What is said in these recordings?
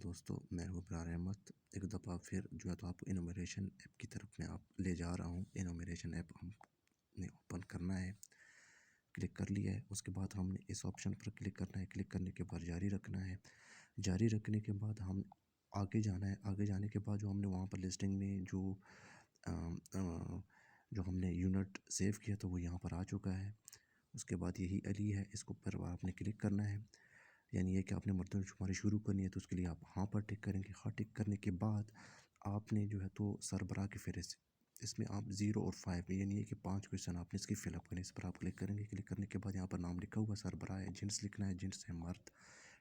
دوستو، میں ہوں ابرار احمد۔ ایک دفعہ پھر جو ہے تو آپ کو انومیریشن ایپ کی طرف میں آپ لے جا رہا ہوں۔ انومیریشن ایپ ہم نے اوپن کرنا ہے، کلک کر لیا ہے۔ اس کے بعد ہم نے اس آپشن پر کلک کرنا ہے، کلک کرنے کے بعد جاری رکھنا ہے۔ جاری رکھنے کے بعد ہم آگے جانا ہے۔ آگے جانے کے بعد جو ہم نے وہاں پر لسٹنگ میں جو ہم نے یونٹ سیو کیا تو وہ یہاں پر آ چکا ہے۔ اس کے بعد یہی علی ہے، اس کو پر آپ نے کلک کرنا ہے، یعنی یہ کہ آپ نے مردم شماری شروع کرنی ہے تو اس کے لیے آپ ہاں پر ٹک کریں گے۔ ہاں ٹک کرنے کے بعد آپ نے جو ہے تو سربراہ کی فہرست، اس میں آپ 0 اور 5 یعنی یہ کہ 5 کویشچن آپ نے اس کی فل اپ کرنی ہے۔ اس پر آپ کلک کریں گے۔ کلک کرنے کے بعد یہاں پر نام لکھا ہوا سربراہ ہے، جنس لکھنا ہے، جنس ہے مرد،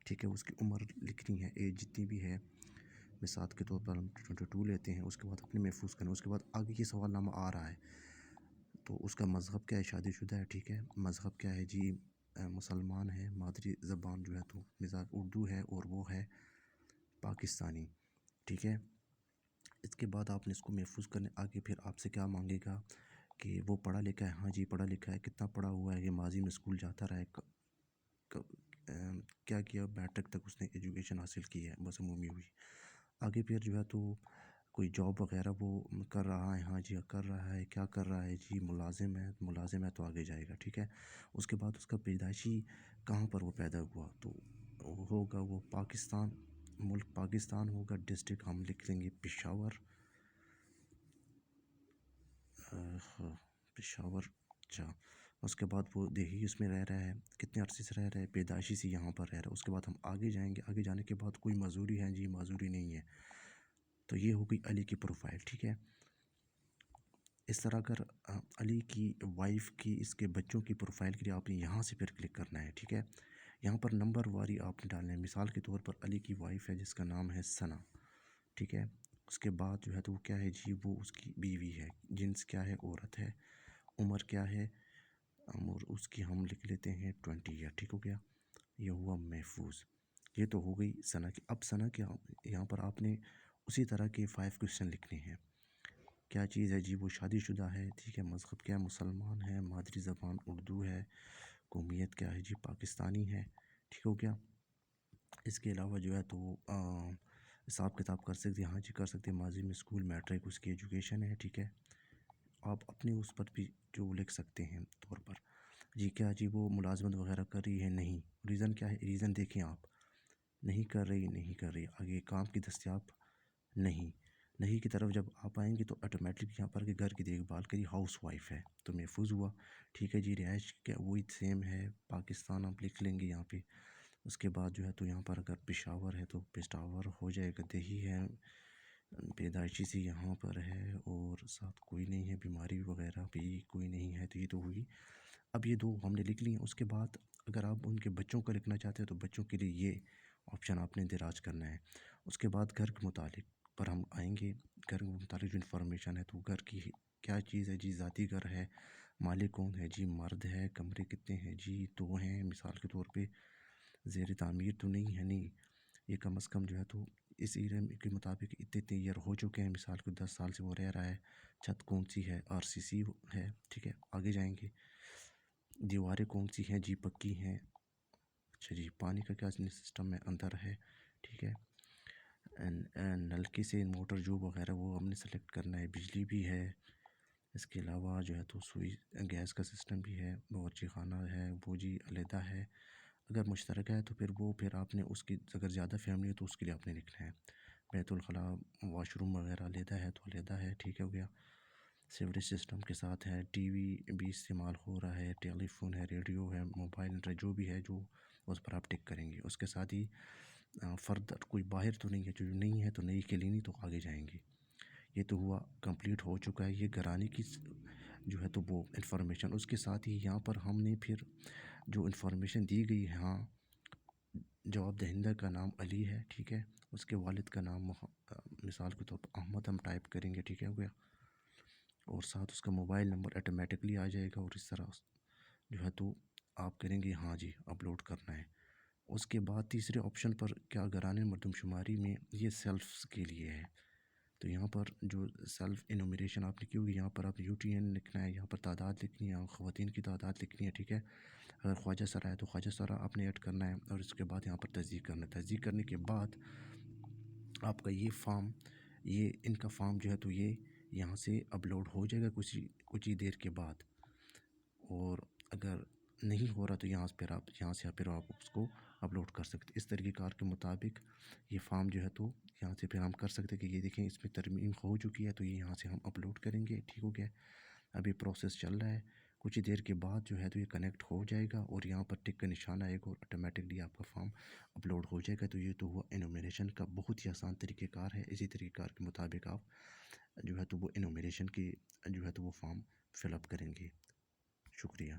ٹھیک ہے۔ اس کی عمر لکھنی ہے، ایج جتنی بھی ہے، مثال کے طور پر ہم 22 لیتے ہیں۔ اس کے بعد اپنے محفوظ کرنا ہے۔ اس کے بعد آگے یہ سوال نامہ آ رہا ہے تو اس کا مذہب کیا ہے، شادی شدہ ہے، ٹھیک ہے۔ مذہب کیا ہے جی، مسلمان ہے۔ مادری زبان جو ہے تو مزاج اردو ہے اور وہ ہے پاکستانی، ٹھیک ہے۔ اس کے بعد آپ نے اس کو محفوظ کرنے، آگے پھر آپ سے کیا مانگے گا کہ وہ پڑھا لکھا ہے، ہاں جی پڑھا لکھا ہے، کتنا پڑھا ہوا ہے، یہ ماضی میں اسکول جاتا رہا ہے، کیا کیا میٹرک تک اس نے ایجوکیشن حاصل کی ہے، بس عمومی ہوئی۔ آگے پھر جو ہے تو کوئی جاب وغیرہ وہ کر رہا ہے، ہاں جی کر رہا ہے، کیا کر رہا ہے جی، ملازم ہے تو آگے جائے گا، ٹھیک ہے۔ اس کے بعد اس کا پیدائشی کہاں پر وہ پیدا ہوا تو ہوگا وہ پاکستان، ملک پاکستان ہوگا۔ ڈسٹرکٹ ہم لکھ لیں گے پشاور، پشاور، اچھا۔ اس کے بعد وہ دیہی اس میں رہ رہا ہے، کتنے عرصے سے رہ رہا ہے، پیدائشی سے یہاں پر رہ رہا ہے۔ اس کے بعد ہم آگے جائیں گے۔ آگے جانے کے بعد کوئی معذوری ہے جی، معذوری نہیں ہے، تو یہ ہو گئی علی کی پروفائل، ٹھیک ہے۔ اس طرح اگر علی کی وائف کی، اس کے بچوں کی پروفائل کے لیے آپ نے یہاں سے پھر کلک کرنا ہے، ٹھیک ہے۔ یہاں پر نمبر واری آپ نے ڈالنا ہے۔ مثال کے طور پر علی کی وائف ہے جس کا نام ہے ثنا، ٹھیک ہے۔ اس کے بعد جو ہے تو وہ کیا ہے جی، وہ اس کی بیوی ہے، جنس کیا ہے، عورت ہے، عمر کیا ہے، عمر اس کی ہم لکھ لیتے ہیں 20 ایئر، ٹھیک ہو گیا۔ یہ ہوا محفوظ۔ یہ تو ہو گئی ثنا کی۔ اب ثنا کے یہاں پر آپ نے اسی طرح کے 5 کویشچن لکھنے ہیں۔ کیا چیز ہے جی، وہ شادی شدہ ہے، ٹھیک ہے۔ مذہب کیا ہے، مسلمان ہے۔ مادری زبان اردو ہے۔ قومیت کیا ہے جی، پاکستانی ہے، ٹھیک ہو گیا۔ اس کے علاوہ جو ہے تو حساب کتاب کر سکتے ہیں، ہاں جی کر سکتے ہیں۔ ماضی میں اسکول میٹرک اس کی ایجوکیشن ہے، ٹھیک ہے۔ آپ اپنے اس پر بھی جو لکھ سکتے ہیں طور پر جی، کیا جی وہ ملازمت وغیرہ کر رہی ہے، نہیں۔ ریزن کیا ہے، ریزن دیکھیں آپ، نہیں کر رہی۔ آگے کام کی دستیاب نہیں کی طرف جب آپ آئیں گے تو آٹومیٹک یہاں پر کہ گھر کی دیکھ بھال کری، ہاؤس وائف ہے تو محفوظ ہوا، ٹھیک ہے جی۔ رہائش کیا وہی سیم ہے، پاکستان آپ لکھ لیں گے یہاں پہ۔ اس کے بعد جو ہے تو یہاں پر اگر پشاور ہے تو پشاور ہو جائے گا، دیہی ہے، پیدائشی سے یہاں پر ہے، اور ساتھ کوئی نہیں ہے، بیماری وغیرہ بھی کوئی نہیں ہے، تو یہ تو ہوئی۔ اب یہ دو ہم نے لکھ لی ہیں۔ اس کے بعد اگر آپ ان کے بچوں کا لکھنا چاہتے ہیں تو بچوں کے لیے یہ آپشن آپ نے دراج کرنا ہے۔ اس کے بعد گھر کے متعلق پر ہم آئیں گے۔ گھر کے متعلق جو انفارمیشن ہے تو گھر کی کیا چیز ہے جی، ذاتی گھر ہے، مالک کون ہے جی، مرد ہے، کمرے کتنے ہیں جی، 2 ہیں، مثال کے طور پہ زیر تعمیر تو نہیں ہے، نہیں، یہ کم از کم جو ہے تو اس ایریا کے مطابق اتنے ایئر ہو چکے ہیں، مثال کو 10 سال سے وہ رہ رہا ہے۔ چھت کون سی ہے، RCC ہے، ٹھیک ہے۔ آگے جائیں گے۔ دیواریں کون سی ہیں جی، پکی ہیں، اچھا جی۔ پانی کا کیا سسٹم ہے، اندر ہے، ٹھیک ہے۔ نلکے سے موٹر جو وغیرہ وہ ہم نے سلیکٹ کرنا ہے۔ بجلی بھی ہے۔ اس کے علاوہ جو ہے تو سوئی گیس کا سسٹم بھی ہے، باورچی خانہ ہے وہ جی علیحدہ ہے۔ اگر مشترکہ ہے تو پھر آپ نے اس کی، اگر زیادہ فیملی ہے تو اس کے لیے آپ نے لکھنا ہے۔ بیت الخلاء، واش روم وغیرہ علیحدہ ہے تو علیحدہ ہے، ٹھیک ہو گیا۔ سیوریج سسٹم کے ساتھ ہے۔ ٹی وی بھی استعمال ہو رہا ہے، ٹیلی فون ہے، ریڈیو ہے، موبائل جو بھی ہے جو اس پر آپ ٹک کریں گے۔ اس کے ساتھ ہی فردر کوئی باہر تو نہیں ہے، جو نہیں ہے تو نہیں کے لیے نہیں تو آگے جائیں گے۔ یہ تو ہوا کمپلیٹ ہو چکا ہے یہ گھرانے کی جو ہے تو وہ انفارمیشن۔ اس کے ساتھ ہی یہاں پر ہم نے پھر جو انفارمیشن دی گئی ہے، ہاں جواب دہندہ کا نام علی ہے، ٹھیک ہے۔ اس کے والد کا نام مثال کے طور پر احمد ہم ٹائپ کریں گے، ٹھیک ہے ہو گیا۔ اور ساتھ اس کا موبائل نمبر آٹومیٹکلی آ جائے گا، اور اس طرح جو ہے تو آپ کریں گے ہاں جی اپلوڈ کرنا ہے۔ اس کے بعد تیسرے آپشن پر کیا گھرانے مردم شماری میں، یہ سیلفس کے لیے ہے، تو یہاں پر جو سیلف انومیریشن آپ نے کی ہوگی، یہاں پر آپ UTN لکھنا ہے، یہاں پر تعداد لکھنی ہے، خواتین کی تعداد لکھنی ہے، ٹھیک ہے۔ اگر خواجہ سرا ہے تو خواجہ سرا آپ نے ایڈ کرنا ہے، اور اس کے بعد یہاں پر تصدیق کرنا ہے۔ تصدیق کرنے کے بعد آپ کا یہ فارم، یہ ان کا فارم جو ہے تو یہ یہاں سے اپلوڈ ہو جائے گا کچھ ہی دیر کے بعد، اور اگر نہیں ہو رہا تو یہاں سے پھر آپ اس کو اپلوڈ کر سکتے. اس طریقہ کار کے مطابق یہ فارم جو ہے تو یہاں سے پھر ہم کر سکتے کہ یہ دیکھیں اس میں ترمیم ہو چکی ہے، تو یہ یہاں سے ہم اپلوڈ کریں گے. ٹھیک ہو گیا. ابھی پروسیس چل رہا ہے، کچھ ہی دیر کے بعد جو ہے تو یہ کنیکٹ ہو جائے گا اور یہاں پر ٹک کا نشان آئے گا اور آٹومیٹکلی آپ کا فارم اپلوڈ ہو جائے گا. تو یہ تو ہوا انومریشن کا بہت ہی آسان طریقہ کار ہے. اسی طریقہ کار کے مطابق آپ جو ہے تو وہ انومریشن کی جو ہے تو وہ فارم فل اپ کریں گے. شکریہ.